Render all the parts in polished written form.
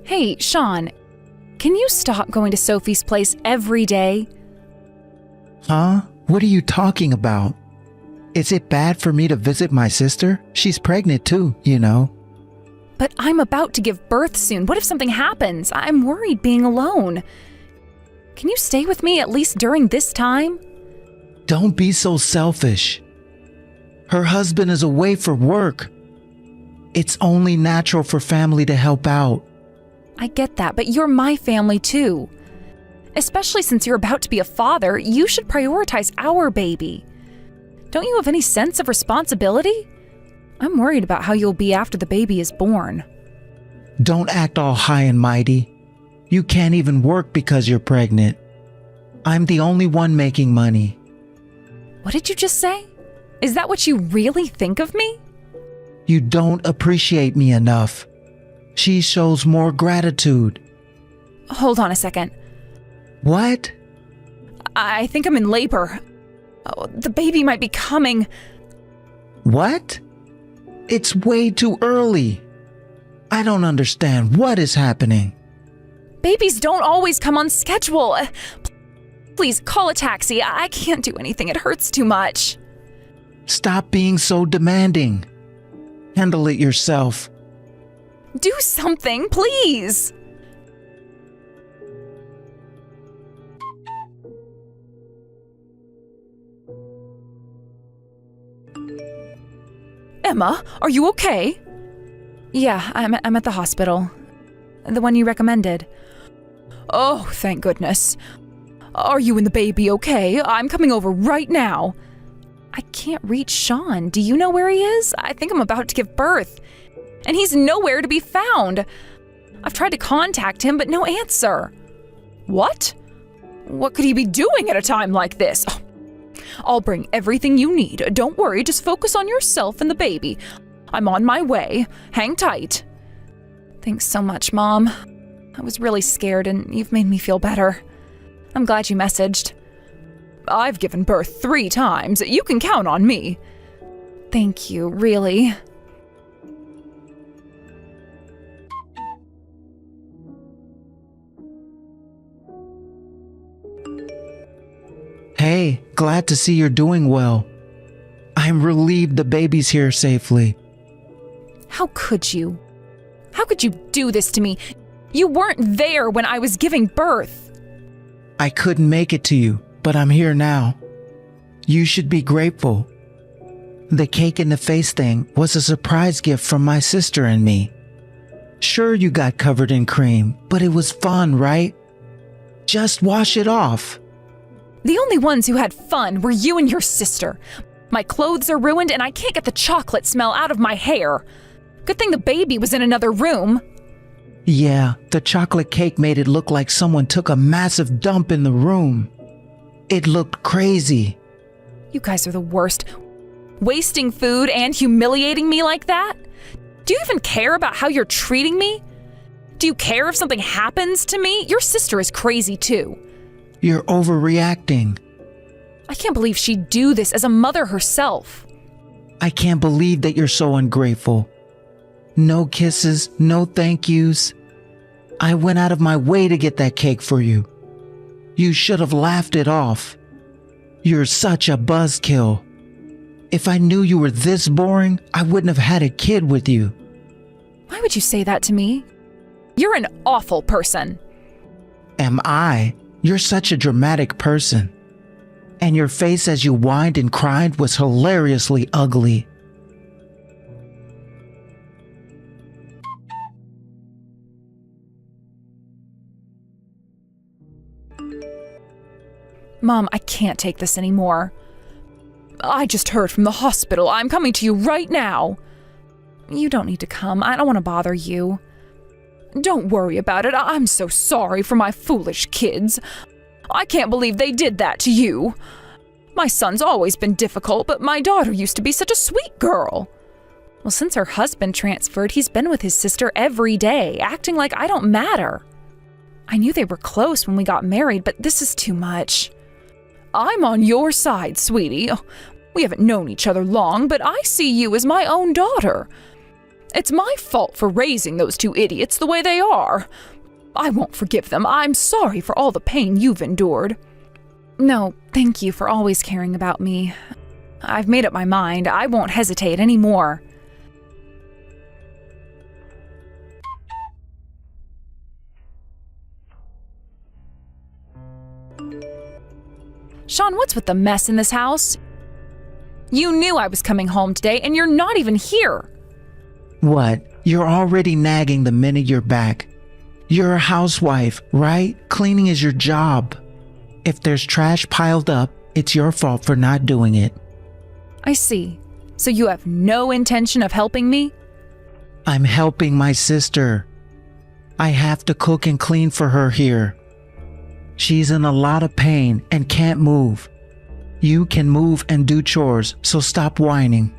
Hey, Sean, can you stop going to Sophie's place every day? Huh? What are you talking about? Is it bad for me to visit my sister? She's pregnant too, you know. But I'm about to give birth soon. What if something happens? I'm worried being alone. Can you stay with me at least during this time? Don't be so selfish. Her husband is away for work. It's only natural for family to help out. I get that, but you're my family too. Especially since you're about to be a father, you should prioritize our baby. Don't you have any sense of responsibility? I'm worried about how you'll be after the baby is born. Don't act all high and mighty. You can't even work because you're pregnant. I'm the only one making money. What did you just say? Is that what you really think of me? You don't appreciate me enough. She shows more gratitude. Hold on a second. What? I think I'm in labor. Oh, the baby might be coming. What? It's way too early. I don't understand what is happening. Babies don't always come on schedule. Please call a taxi. I can't do anything. It hurts too much. Stop being so demanding. Handle it yourself. Do something, please. Emma, are you okay? Yeah, I'm at the hospital. The one you recommended. Oh, thank goodness. Are you and the baby okay? I'm coming over right now. I can't reach Sean. Do you know where he is? I think I'm about to give birth. And he's nowhere to be found. I've tried to contact him, but no answer. What? What could he be doing at a time like this? Oh, I'll bring everything you need. Don't worry, just focus on yourself and the baby. I'm on my way. Hang tight. Thanks so much, Mom. I was really scared and you've made me feel better. I'm glad you messaged. I've given birth 3 times. You can count on me. Thank you, really. Hey, glad to see you're doing well. I'm relieved the baby's here safely. How could you? How could you do this to me? You weren't there when I was giving birth. I couldn't make it to you, but I'm here now. You should be grateful. The cake in the face thing was a surprise gift from my sister and me. Sure, you got covered in cream, but it was fun, right? Just wash it off. The only ones who had fun were you and your sister. My clothes are ruined and I can't get the chocolate smell out of my hair. Good thing the baby was in another room. Yeah, the chocolate cake made it look like someone took a massive dump in the room. It looked crazy. You guys are the worst. Wasting food and humiliating me like that? Do you even care about how you're treating me? Do you care if something happens to me? Your sister is crazy too. You're overreacting. I can't believe she'd do this as a mother herself. I can't believe that you're so ungrateful. No kisses, no thank yous. I went out of my way to get that cake for you. You should have laughed it off. You're such a buzzkill. If I knew you were this boring, I wouldn't have had a kid with you. Why would you say that to me? You're an awful person. Am I? You're such a dramatic person. And your face as you whined and cried was hilariously ugly. Mom, I can't take this anymore. I just heard from the hospital. I'm coming to you right now. You don't need to come. I don't want to bother you. Don't worry about it. I'm so sorry for my foolish kids. I can't believe they did that to you. My son's always been difficult, but my daughter used to be such a sweet girl. Well, since her husband transferred, he's been with his sister every day, acting like I don't matter. I knew they were close when we got married, but this is too much. I'm on your side, sweetie. We haven't known each other long, but I see you as my own daughter. It's my fault for raising those two idiots the way they are. I won't forgive them. I'm sorry for all the pain you've endured. No, thank you for always caring about me. I've made up my mind. I won't hesitate anymore. Sean, what's with the mess in this house? You knew I was coming home today, and you're not even here. What? You're already nagging the minute you're back. You're a housewife, right? Cleaning is your job. If there's trash piled up, it's your fault for not doing it. I see. So you have no intention of helping me? I'm helping my sister. I have to cook and clean for her here. She's in a lot of pain and can't move. You can move and do chores, so stop whining.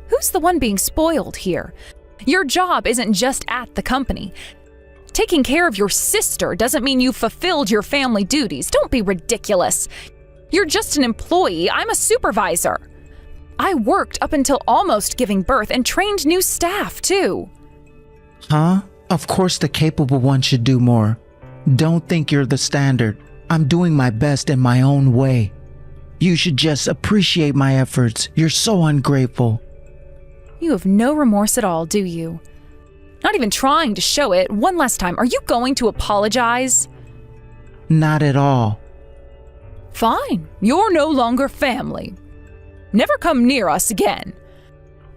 Who's the one being spoiled here? Your job isn't just at the company. Taking care of your sister doesn't mean you've fulfilled your family duties. Don't be ridiculous. You're just an employee. I'm a supervisor. I worked up until almost giving birth and trained new staff, too. Huh? Of course the capable one should do more. Don't think you're the standard. I'm doing my best in my own way. You should just appreciate my efforts. You're so ungrateful. You have no remorse at all, do you? Not even trying to show it. One last time, are you going to apologize? Not at all. Fine. You're no longer family. Never come near us again.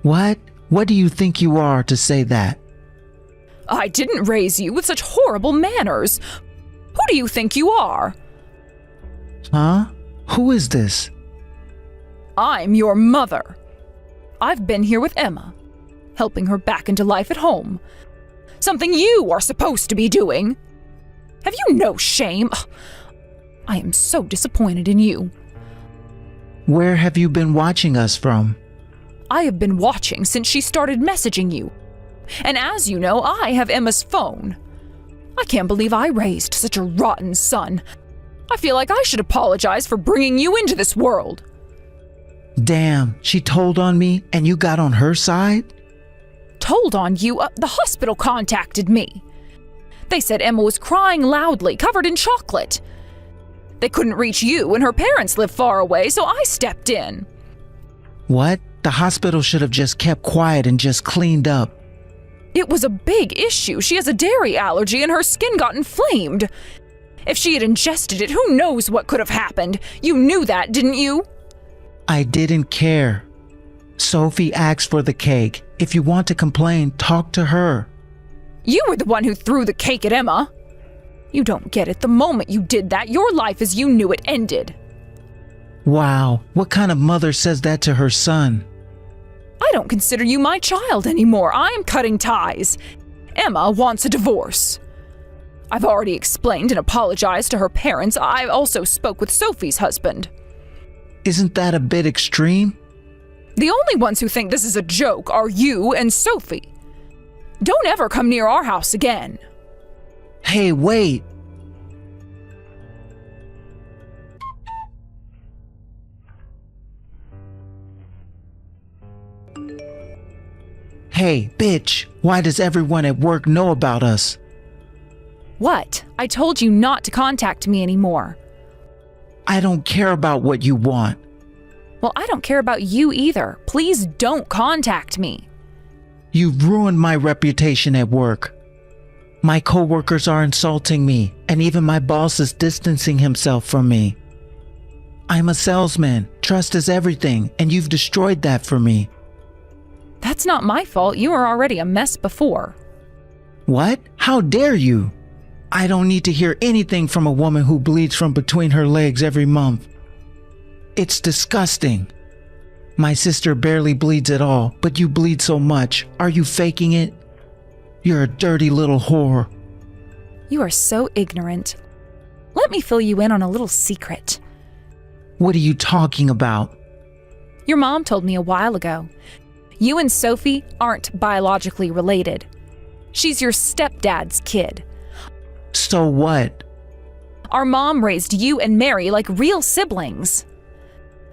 What? What do you think you are to say that? I didn't raise you with such horrible manners. Who do you think you are? Huh? Who is this? I'm your mother. I've been here with Emma, helping her back into life at home. Something you are supposed to be doing. Have you no shame? I am so disappointed in you. Where have you been watching us from? I have been watching since she started messaging you. And as you know, I have Emma's phone. I can't believe I raised such a rotten son. I feel like I should apologize for bringing you into this world. Damn, she told on me and you got on her side? Told on you? The hospital contacted me. They said Emma was crying loudly, covered in chocolate. They couldn't reach you and her parents live far away, so I stepped in. What? The hospital should have just kept quiet and just cleaned up. It was a big issue. She has a dairy allergy and her skin got inflamed. If she had ingested it, who knows what could have happened? You knew that, didn't you? I didn't care. Sophie asked for the cake. If you want to complain, talk to her. You were the one who threw the cake at Emma. You don't get it. The moment you did that, your life as you knew it ended. Wow, what kind of mother says that to her son? I don't consider you my child anymore. I'm cutting ties. Emma wants a divorce. I've already explained and apologized to her parents. I also spoke with Sophie's husband. Isn't that a bit extreme? The only ones who think this is a joke are you and Sophie. Don't ever come near our house again. Hey, wait. Hey, bitch, why does everyone at work know about us? What? I told you not to contact me anymore. I don't care about what you want. Well, I don't care about you either. Please don't contact me. You've ruined my reputation at work. My coworkers are insulting me, and even my boss is distancing himself from me. I'm a salesman. Trust is everything, and you've destroyed that for me. That's not my fault. You were already a mess before. What? How dare you? I don't need to hear anything from a woman who bleeds from between her legs every month. It's disgusting. My sister barely bleeds at all, but you bleed so much. Are you faking it? You're a dirty little whore. You are so ignorant. Let me fill you in on a little secret. What are you talking about? Your mom told me a while ago. You and Sophie aren't biologically related. She's your stepdad's kid. So what? Our mom raised you and Mary like real siblings.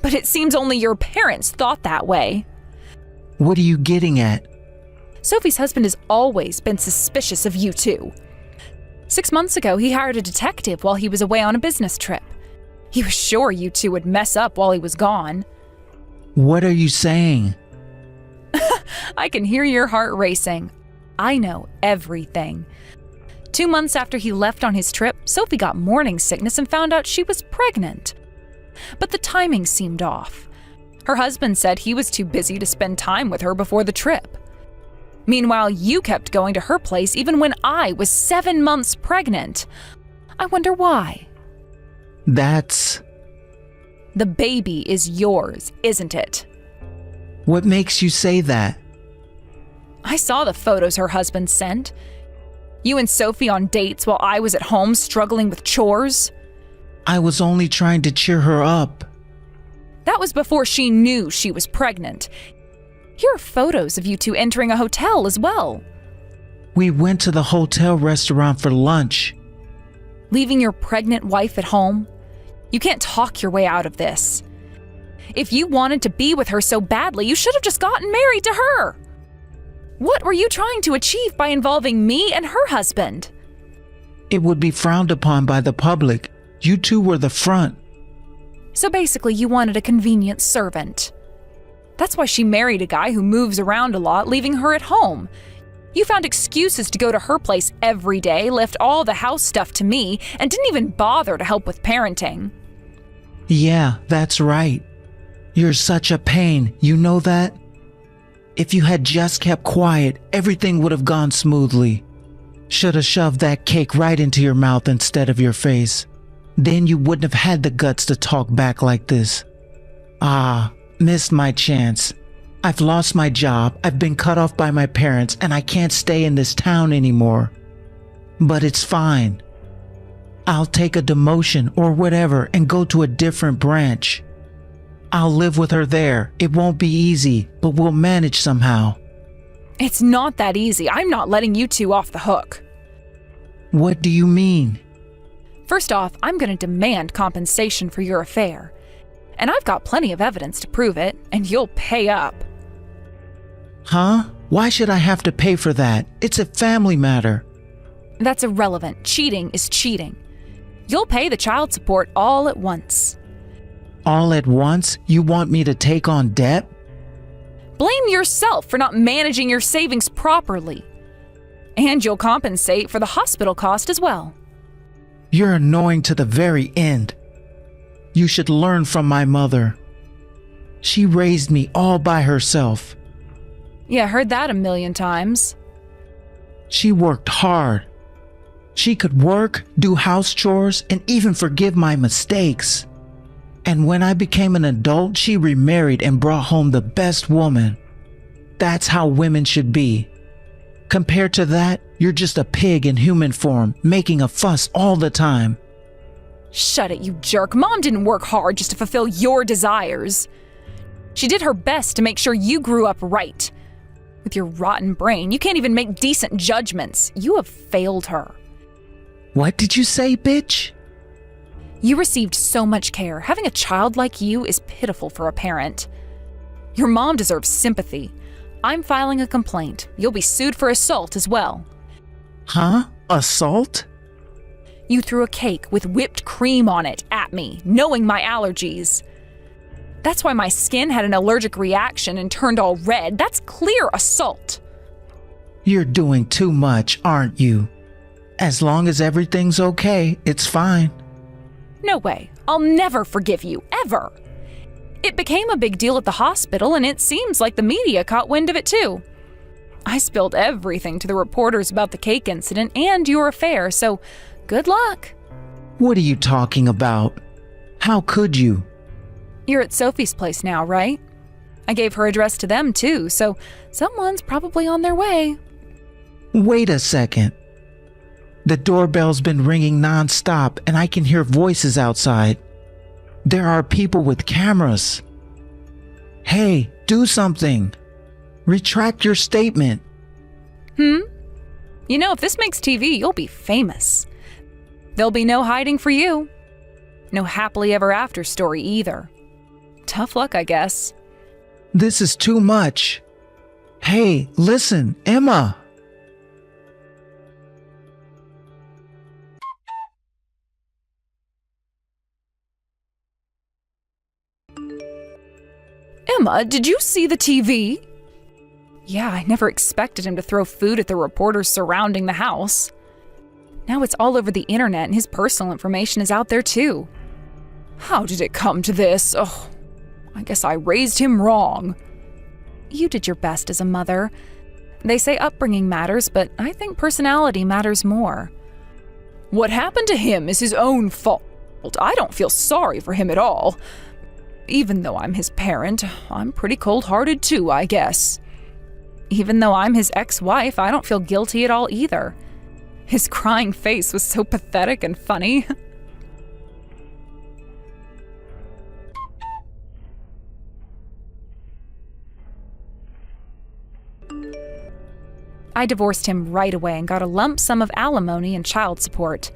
But it seems only your parents thought that way. What are you getting at? Sophie's husband has always been suspicious of you two. 6 months ago, he hired a detective while he was away on a business trip. He was sure you two would mess up while he was gone. What are you saying? I can hear your heart racing. I know everything. 2 months after he left on his trip, Sophie got morning sickness and found out she was pregnant. But the timing seemed off. Her husband said he was too busy to spend time with her before the trip. Meanwhile, you kept going to her place even when I was 7 months pregnant. I wonder why. That's... The baby is yours, isn't it? What makes you say that? I saw the photos her husband sent. You and Sophie on dates while I was at home struggling with chores. I was only trying to cheer her up. That was before she knew she was pregnant. Here are photos of you two entering a hotel as well. We went to the hotel restaurant for lunch. Leaving your pregnant wife at home? You can't talk your way out of this. If you wanted to be with her so badly, you should have just gotten married to her. What were you trying to achieve by involving me and her husband? It would be frowned upon by the public. You two were the front. So basically, you wanted a convenient servant. That's why she married a guy who moves around a lot, leaving her at home. You found excuses to go to her place every day, left all the house stuff to me, and didn't even bother to help with parenting. Yeah, that's right. You're such a pain, you know that? If you had just kept quiet, everything would have gone smoothly. Should have shoved that cake right into your mouth instead of your face. Then you wouldn't have had the guts to talk back like this. Missed my chance. I've lost my job, I've been cut off by my parents, and I can't stay in this town anymore. But it's fine. I'll take a demotion or whatever and go to a different branch. I'll live with her there. It won't be easy, but we'll manage somehow. It's not that easy. I'm not letting you two off the hook. What do you mean? First off, I'm going to demand compensation for your affair. And I've got plenty of evidence to prove it, and you'll pay up. Huh? Why should I have to pay for that? It's a family matter. That's irrelevant. Cheating is cheating. You'll pay the child support all at once. All at once? You want me to take on debt? Blame yourself for not managing your savings properly. And you'll compensate for the hospital cost as well. You're annoying to the very end. You should learn from my mother. She raised me all by herself. Yeah, heard that a million times. She worked hard. She could work, do house chores, and even forgive my mistakes. And when I became an adult, she remarried and brought home the best woman. That's how women should be. Compared to that, you're just a pig in human form, making a fuss all the time. Shut it, you jerk. Mom didn't work hard just to fulfill your desires. She did her best to make sure you grew up right. With your rotten brain, you can't even make decent judgments. You have failed her. What did you say, bitch? You received so much care. Having a child like you is pitiful for a parent. Your mom deserves sympathy. I'm filing a complaint. You'll be sued for assault as well. Huh? Assault? You threw a cake with whipped cream on it at me, knowing my allergies. That's why my skin had an allergic reaction and turned all red. That's clear assault. You're doing too much, aren't you? As long as everything's okay, it's fine. No way. I'll never forgive you, ever. It became a big deal at the hospital, and it seems like the media caught wind of it too. I spilled everything to the reporters about the cake incident and your affair, so good luck. What are you talking about? How could you? You're at Sophie's place now, right? I gave her address to them too, so someone's probably on their way. Wait a second. The doorbell's been ringing non-stop and I can hear voices outside. There are people with cameras. Hey, do something. Retract your statement. You know, if this makes TV, you'll be famous. There'll be no hiding for you. No happily ever after story either. Tough luck, I guess. This is too much. Hey, listen, Emma. Emma, did you see the TV? Yeah, I never expected him to throw food at the reporters surrounding the house. Now it's all over the internet and his personal information is out there too. How did it come to this? Oh, I guess I raised him wrong. You did your best as a mother. They say upbringing matters, but I think personality matters more. What happened to him is his own fault. I don't feel sorry for him at all. Even though I'm his parent, I'm pretty cold-hearted too, I guess. Even though I'm his ex-wife, I don't feel guilty at all either. His crying face was so pathetic and funny. I divorced him right away and got a lump sum of alimony and child support.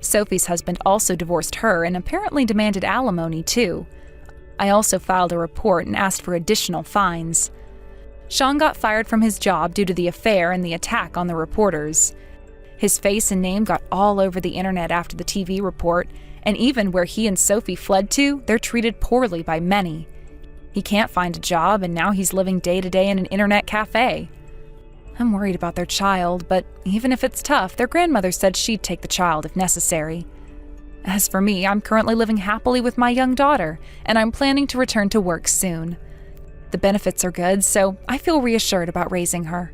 Sophie's husband also divorced her and apparently demanded alimony too. I also filed a report and asked for additional fines. Sean got fired from his job due to the affair and the attack on the reporters. His face and name got all over the internet after the TV report, and even where he and Sophie fled to, they're treated poorly by many. He can't find a job, and now he's living day to day in an internet cafe. I'm worried about their child, but even if it's tough, their grandmother said she'd take the child if necessary. As for me, I'm currently living happily with my young daughter, and I'm planning to return to work soon. The benefits are good, so I feel reassured about raising her.